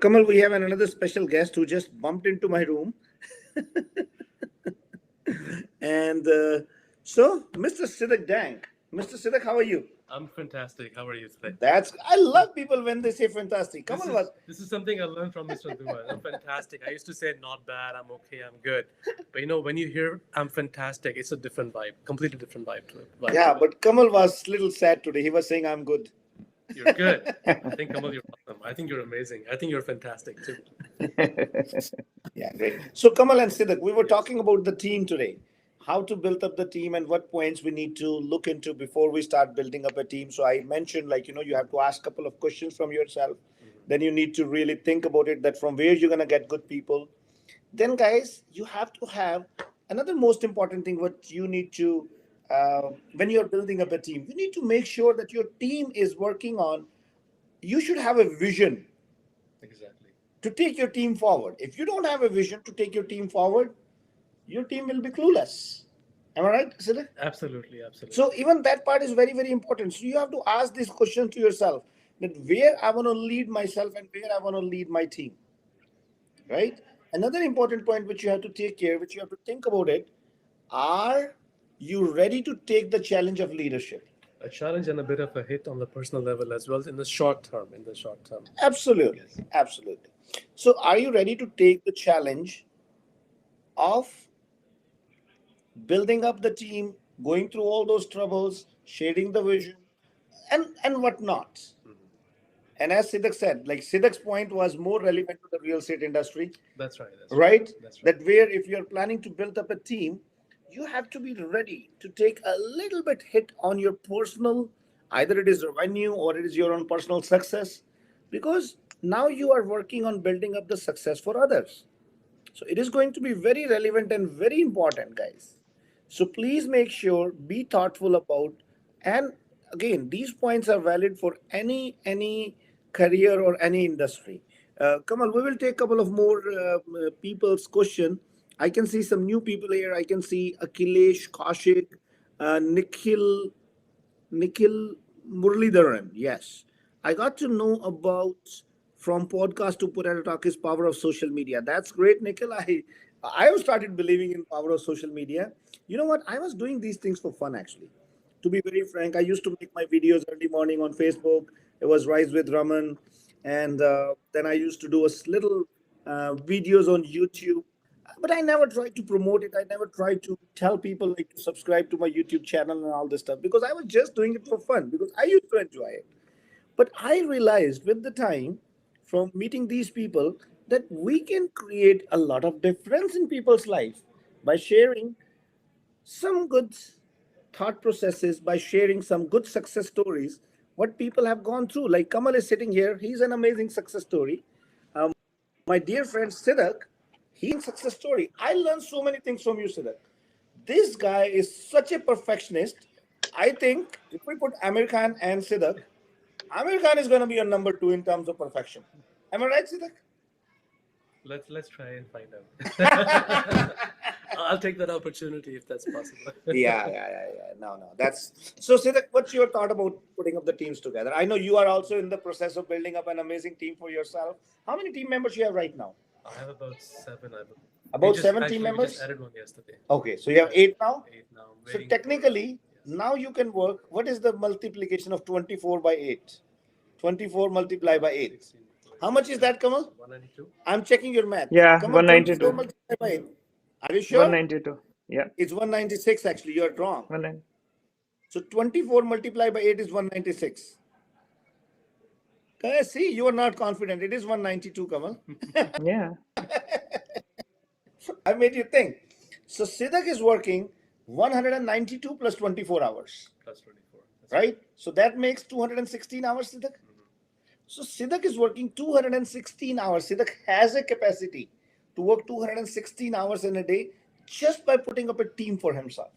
A: Kamal, we have another special guest who just bumped into my room. And so, Mr. Sidak Dank. Mr. Sidak, how are you?
D: I'm fantastic. How are you today?
A: I love people when they say fantastic.
D: This
A: Kamal
D: is
A: was.
D: this is something I learned from Mr. Duman. I'm fantastic. I used to say not bad, I'm okay, I'm good. But when you hear I'm fantastic, it's a different vibe, completely different vibe to it.
A: Yeah, but Kamal was a little sad today. He was saying, I'm good.
D: You're good. I think Kamal, you're awesome. I think you're amazing. I think you're fantastic too.
A: Yeah, great. So, Kamal and Siddharth, we were
D: Yes.
A: talking about the team today, how to build up the team and what points we need to look into before we start building up a team. So, I mentioned, like, you have to ask a couple of questions from yourself. Then you need to really think about it, that from where you're going to get good people. Then, guys, you have to have another most important thing what you need to, when you're building up a team, you need to make sure that your team is working on, you should have a vision
D: Exactly.
A: to take your team forward. If you don't have a vision to take your team forward, your team will be clueless. Am I right, Siddharth?
D: Absolutely,
A: So
D: absolutely.
A: even that part is very, very important. So you have to ask this question to yourself, that where I want to lead myself and where I want to lead my team, right? Another important point which you have to take care, which you have to think about it, are you ready to take the challenge of leadership?
D: A challenge and a bit of a hit on the personal level as well in the short term. In the short term.
A: Absolutely.
D: Yes.
A: Absolutely. So are you ready to take the challenge of building up the team, going through all those troubles, shading the vision, and whatnot. And as Sidak said, like Sidak's point was more relevant to the real estate industry,
D: That's right. That's right.
A: right?
D: That's right.
A: That where if you're planning to build up a team, you have to be ready to take a little bit hit on your personal, either it is revenue or it is your own personal success, because now you are working on building up the success for others. So it is going to be very relevant and very important, guys. So please make sure, be thoughtful about, and again, these points are valid for any career or any industry. Kamal, we will take a couple of more people's question. I can see some new people here. I can see Akhilesh, Kaushik, Nikhil Muralidharan. Yes. I got to know about from podcast to potato talk is power of social media. That's great, Nikhil. I have started believing in power of social media. You know what? I was doing these things for fun actually. To be very frank, I used to make my videos early morning on Facebook. It was Rise with Raman, and then I used to do a little videos on YouTube. But I never tried to promote it. I never tried to tell people like to subscribe to my YouTube channel and all this stuff because I was just doing it for fun because I used to enjoy it. But I realized with the time from meeting these people that we can create a lot of difference in people's life by sharing some good thought processes, by sharing some good success stories, what people have gone through. Like Kamal is sitting here, he's an amazing success story. My dear friend Siddharth, he's a success story. I learned so many things from you, Siddharth. This guy is such a perfectionist. I think if we put Amir Khan and Siddharth, Amir Khan is going to be a number two in terms of perfection. Am I right, Siddharth?
D: Let's try and find out. I'll take that opportunity if that's possible.
A: Yeah. No. That's so. Siddharth, what's your thought about putting up the teams together? I know you are also in the process of building up an amazing team for yourself. How many team members you have right now?
D: I have about seven, I believe.
A: About seven team
D: We
A: members.
D: just added one yesterday.
A: Okay, so you have eight now.
D: Eight now.
A: So
D: Waiting
A: technically,
D: yes.
A: now you can work. What is the multiplication of 24 by 8? 24 multiplied by 8.
D: 16.
A: How much is that, Kamal?
D: 192.
A: I'm checking your math.
C: Yeah,
A: Kamal, 24
C: 192.
A: multiplied by 8. Are you sure?
C: 192. Yeah,
A: It's 196 actually. You're wrong.
C: 190.
A: So 24 multiplied by 8 is 196. See, you are not confident. It is 192, Kamal.
C: Yeah.
A: I made you think. So Siddharth is working 192 plus 24 hours.
D: Plus 24.
A: Right? So that makes 216 hours, Siddharth. So Siddharth is working 216 hours. Siddharth has a capacity to work 216 hours in a day just by putting up a team for himself.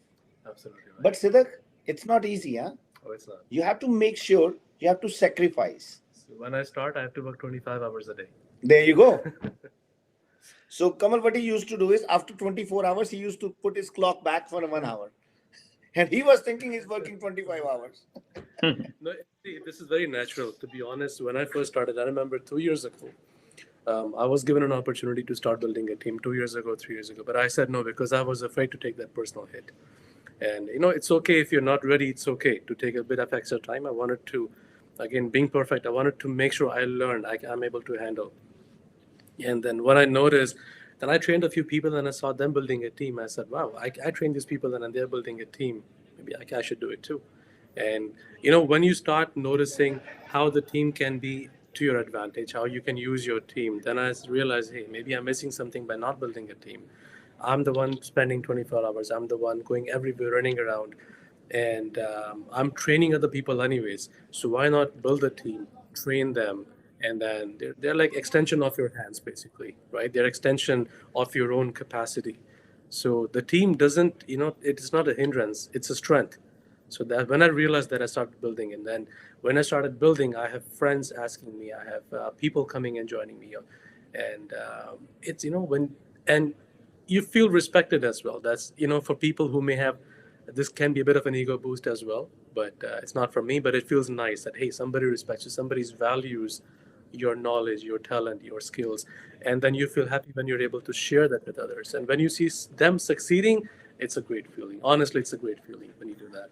D: Absolutely right.
A: But Siddharth, it's not easy, huh?
D: Oh, it's not.
A: You have to make sure, you have to sacrifice.
D: So when I start, I have to work 25 hours a day.
A: There you go. So Kamal, what he used to do is after 24 hours, he used to put his clock back for 1 hour. And he was thinking he's working 25 hours.
D: No, see, this is very natural. To be honest, when I first started, I remember 2 years ago, I was given an opportunity to start building a team 2 years ago, 3 years ago, but I said no because I was afraid to take that personal hit. And it's okay if you're not ready. It's okay to take a bit of extra time. I wanted to, again, being perfect, I wanted to make sure I learned I'm able to handle. And then what I noticed, then I trained a few people and I saw them building a team. I said, wow, I trained these people and they're building a team. Maybe I should do it too. And when you start noticing how the team can be to your advantage, how you can use your team, then I realized, hey, maybe I'm missing something by not building a team. I'm the one spending 24 hours. I'm the one going everywhere, running around. And I'm training other people anyways. So why not build a team, train them, and then they're like extension of your hands, basically, right? They're extension of your own capacity. So the team doesn't, it is not a hindrance, it's a strength. So that when I realized that, I started building, and then when I started building, I have friends asking me, I have people coming and joining me, and it's when and you feel respected as well. That's for people who may have this can be a bit of an ego boost as well, but it's not for me. But it feels nice that hey, somebody respects you, somebody values your knowledge, your talent, your skills, and then you feel happy when you're able to share that with others. And when you see them succeeding, it's a great feeling. Honestly, it's a great feeling when you do that.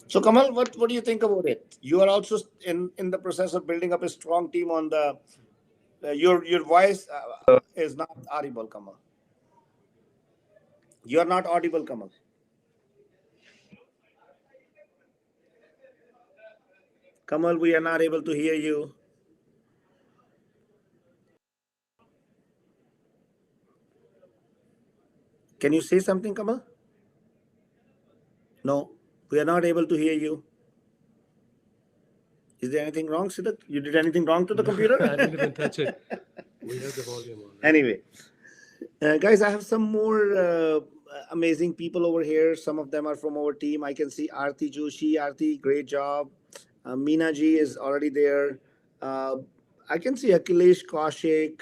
A: So Kamal, what do you think about it? You are also in the process of building up a strong team on the. Your voice is not audible, Kamal. You are not audible, Kamal. Kamal, we are not able to hear you. Can you say something, Kamal? No, we are not able to hear you. Is there anything wrong, Siddharth? You did anything wrong to the computer?
D: I didn't even touch it. We have the volume on.
A: Anyway, guys, I have some more amazing people over here. Some of them are from our team. I can see Aarti Joshi. Aarti, great job. Meena ji is already there. I can see Akhilesh Kaushik,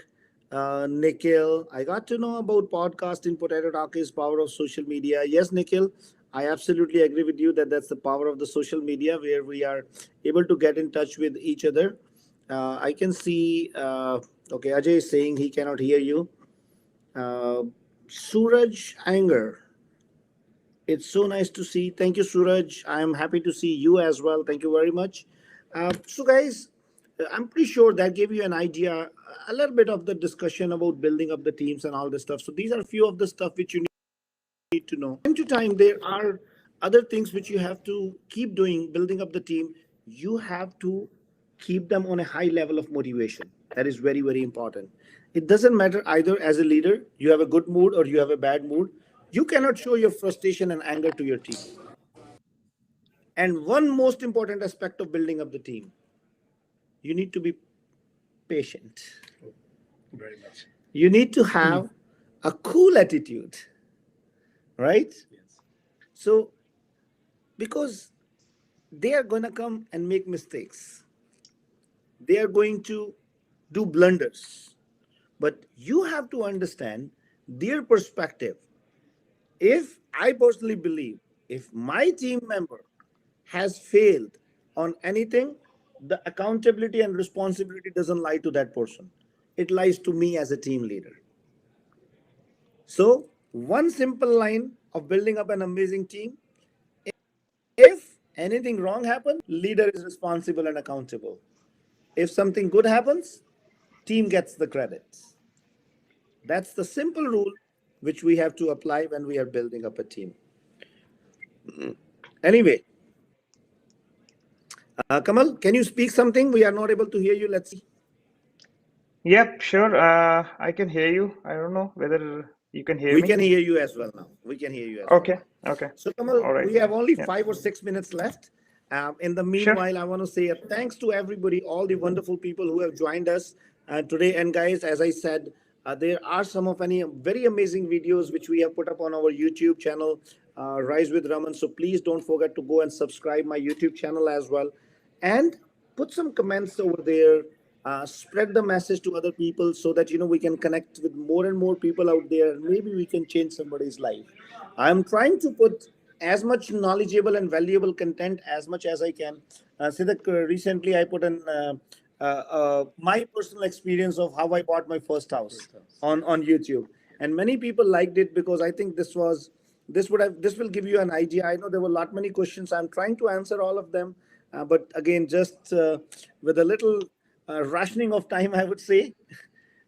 A: Nikhil. I got to know about podcasting. Potato Talk is power of social media. Yes, Nikhil, I absolutely agree with you that that's the power of the social media where we are able to get in touch with each other. I can see, okay, Ajay is saying he cannot hear you. Suraj Anger. It's so nice to see. Thank you, Suraj. I'm happy to see you as well. Thank you very much. So, guys, I'm pretty sure that gave you an idea, a little bit of the discussion about building up the teams and all this stuff. So, these are a few of the stuff which you need to know. Time to time, there are other things which you have to keep doing, building up the team. You have to keep them on a high level of motivation. That is very, very important. It doesn't matter either as a leader, you have a good mood or you have a bad mood. You cannot show your frustration and anger to your team. And one most important aspect of building up the team, you need to be patient.
D: Very much.
A: You need to have a cool attitude, right?
D: Yes.
A: So, because they are going to come and make mistakes, they are going to do blunders, but you have to understand their perspective. If I personally believe, if my team member has failed on anything, the accountability and responsibility doesn't lie to that person. It lies to me as a team leader. So, one simple line of building up an amazing team, if anything wrong happens, leader is responsible and accountable. If something good happens, team gets the credits. That's the simple rule which we have to apply when we are building up a team. Anyway, Kamal, can you speak something? We are not able to hear you. Let's see.
C: Yep, sure. I can hear you. I don't know whether you can hear
A: We
C: me.
A: can hear you as well now. We can hear you as well
C: Okay,
A: now.
C: okay.
A: So, Kamal,
C: All right.
A: we have only
C: Yeah,
A: 5 or 6 minutes left. In the
C: sure.
A: meanwhile, I want to say a thanks to everybody, all the wonderful people who have joined us today. And guys, as I said, there are some of any very amazing videos which we have put up on our YouTube channel, Rise with Raman. So please don't forget to go and subscribe my YouTube channel as well, and put some comments over there. Spread the message to other people so that we can connect with more and more people out there, and maybe we can change somebody's life. I'm trying to put as much knowledgeable and valuable content as much as I can. Siddharth, recently I put in my personal experience of how I bought my first house
D: First house.
A: on YouTube, and many people liked it because I think this will give you an idea. I know there were a lot many questions. I'm trying to answer all of them, but again, just with a little rationing of time, I would say.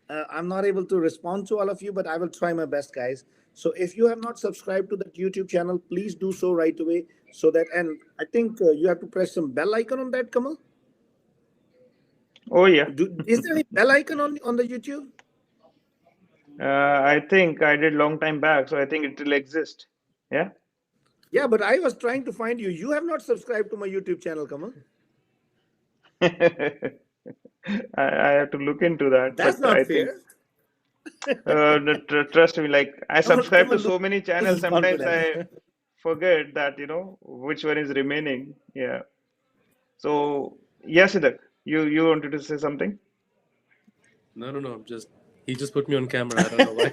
A: I'm not able to respond to all of you, but I will try my best, guys. So if you have not subscribed to that YouTube channel, please do so right away. So that, and I think you have to press some bell icon on that, Kamal.
C: Oh, yeah.
A: Is there any bell icon on the YouTube?
C: I think I did long time back, so I think it will exist. Yeah.
A: Yeah, but I was trying to find you. You have not subscribed to my YouTube channel, Kamal.
C: I have to look into that,
A: That's
C: but
A: not
C: I think
A: fair.
C: trust me, like I subscribe to
A: Kamal
C: so many channels,
A: loses
C: sometimes
A: confidence.
C: I forget that, which one is remaining. Yeah. So, yes, Siddharth, you wanted to say something?
D: No, no, no. He just put me on camera. I don't know why.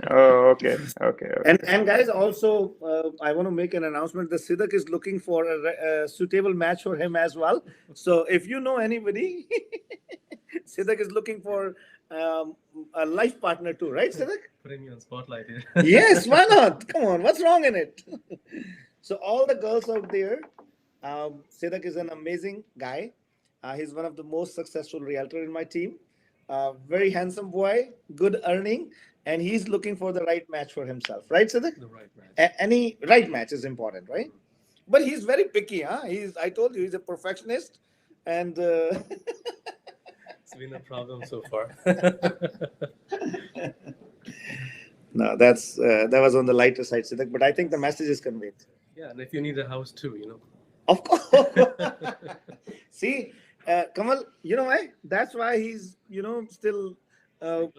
C: Oh, okay, okay,
A: And
C: okay.
A: and guys, also I want to make an announcement. The Sidak is looking for a suitable match for him as well. So if you know anybody, Sidak is looking for a life partner too, right, Sidak?
D: Putting me on spotlight here.
A: Yes, why not? Come on, what's wrong in it? So all the girls out there, Sidak is an amazing guy. He's one of the most successful realtor in my team. Very handsome boy, good earning, and he's looking for the right match for himself, right, Sidak?
D: The right match.
A: Any right match is important, right? But he's very picky, huh? I told you, he's a perfectionist, and
D: It's been a problem so far.
A: no, that was on the lighter side, Sidak. But I think the message is conveyed.
D: Yeah, and if you need a house too.
A: Of course. See, Kamal, you know why? That's why he's uh,
D: Single.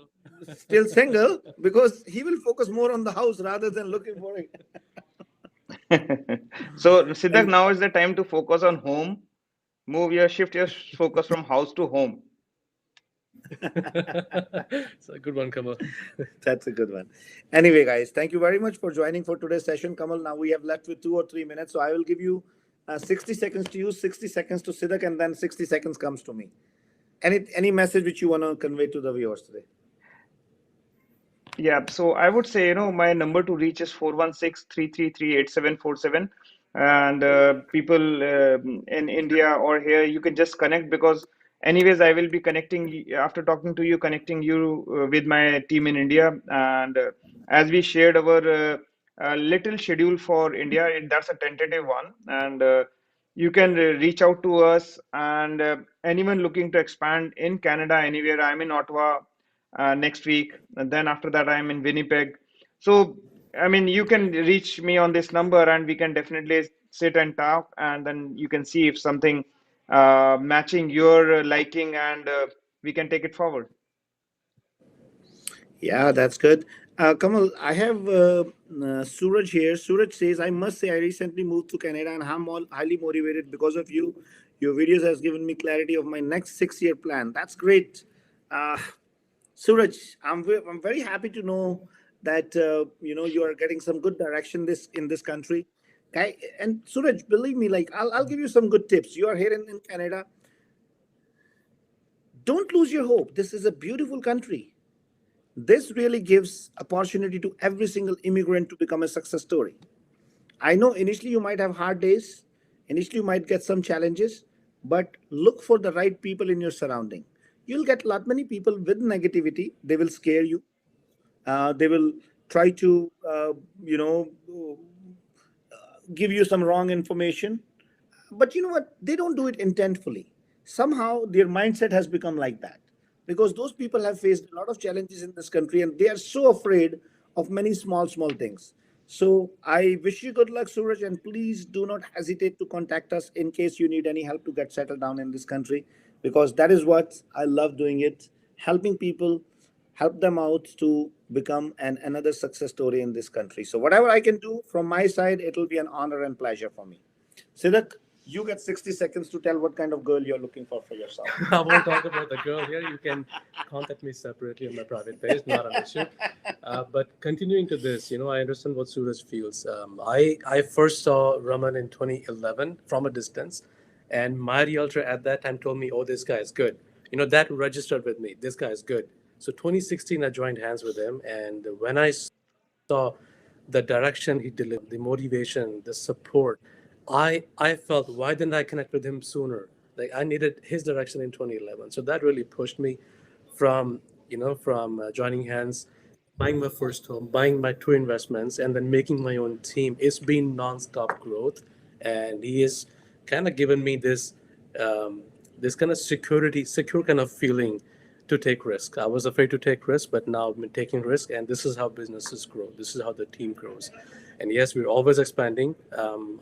A: still single, because he will focus more on the house rather than looking for it.
C: So, Siddharth,
A: And
C: now is the time to focus on home. Shift your focus from house to home.
D: It's a good one, Kamal.
A: that's a good one. Anyway, guys, thank you very much for joining for today's session, Kamal. Now we have left with 2 or 3 minutes, so I will give you 60 seconds to you, 60 seconds to Sidak, and then 60 seconds comes to me. Any message which you want to convey to the viewers today?
C: Yeah, so I would say, my number to reach is 416-333-8747. And people in India or here, you can just connect, because anyways, I will be after talking to you, connecting you with my team in India. And as we shared our little schedule for India, that's a tentative one. And you can reach out to us, and anyone looking to expand in Canada, anywhere. I'm in Ottawa next week, and then after that I'm in Winnipeg. So I mean, you can reach me on this number, and we can definitely sit and talk, and then you can see if something matching your liking, and we can take it forward.
A: Yeah, that's good. Kamal, I have Suraj here. Suraj says, I must say, I recently moved to Canada and I'm all highly motivated because of you. Your videos has given me clarity of my next 6 year plan. That's great. Uh, Suraj, I'm very happy to know that you are getting some good direction this in this country. Okay, and Suraj, believe me, like I'll give you some good tips. You are here in Canada. Don't lose your hope. This is a beautiful country. This really gives opportunity to every single immigrant to become a success story. I know initially you might have hard days, initially you might get some challenges, but look for the right people in your surrounding. You'll get a lot many people with negativity. They will scare you. They will try to give you some wrong information. But you know what? They don't do it intentfully. Somehow their mindset has become like that because those people have faced a lot of challenges in this country and they are so afraid of many small things. So I wish you good luck, Suraj, and please do not hesitate to contact us in case you need any help to get settled down in this country, because that is what I love doing it, helping people, help them out to become another success story in this country. So whatever I can do from my side, it will be an honor and pleasure for me. Sidak, you get 60 seconds to tell what kind of girl you're looking for yourself.
D: I won't talk about the girl here. You can contact me separately on my private page, not an issue. But continuing to this, I understand what Suraj feels. I first saw Raman in 2011 from a distance, and my realtor at that time told me, "Oh, this guy is good." That registered with me. This guy is good. So 2016, I joined hands with him, and when I saw the direction he delivered, the motivation, the support, I felt, why didn't I connect with him sooner? Like, I needed his direction in 2011. So that really pushed me from joining hands, buying my first home, buying my two investments, and then making my own team. It's been nonstop growth, and he has kind of given me um, this kind of secure kind of feeling to take risk. I was afraid to take risk, but now I've been taking risk, and this is how businesses grow. This is how the team grows. And yes, we're always expanding.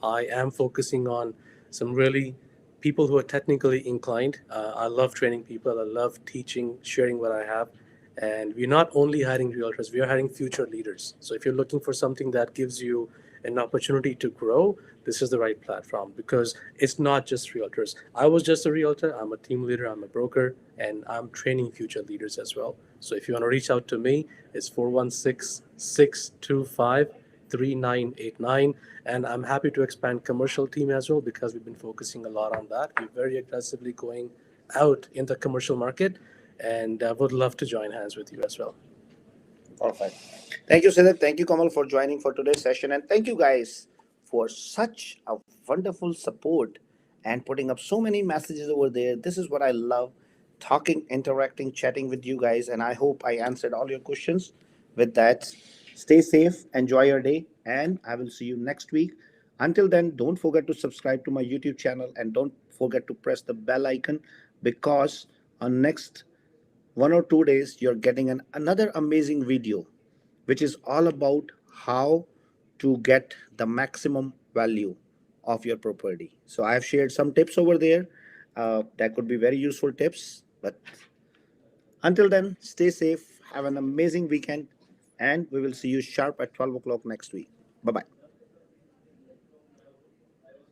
D: I am focusing on some really people who are technically inclined. I love training people. I love teaching, sharing what I have. And we're not only hiring realtors, we are hiring future leaders. So if you're looking for something that gives you an opportunity to grow, this is the right platform, because it's not just realtors. I was just a realtor, I'm a team leader, I'm a broker, and I'm training future leaders as well. So if you want to reach out to me, it's 416-625-3989. And I'm happy to expand commercial team as well, because we've been focusing a lot on that. We're very aggressively going out in the commercial market, and would love to join hands with you as well.
A: Perfect. Thank you, Siddharth. Thank you, Kamal, for joining for today's session. And thank you guys for such a wonderful support and putting up so many messages over there. This is what I love, talking, interacting, chatting with you guys. And I hope I answered all your questions. With that, stay safe, enjoy your day, and I will see you next week. Until then, don't forget to subscribe to my YouTube channel and don't forget to press the bell icon, because on next 1 or 2 days you're getting another amazing video which is all about how to get the maximum value of your property. So I have shared some tips over there that could be very useful tips. But until then, stay safe, have an amazing weekend, and we will see you sharp at 12 o'clock next week. Bye bye.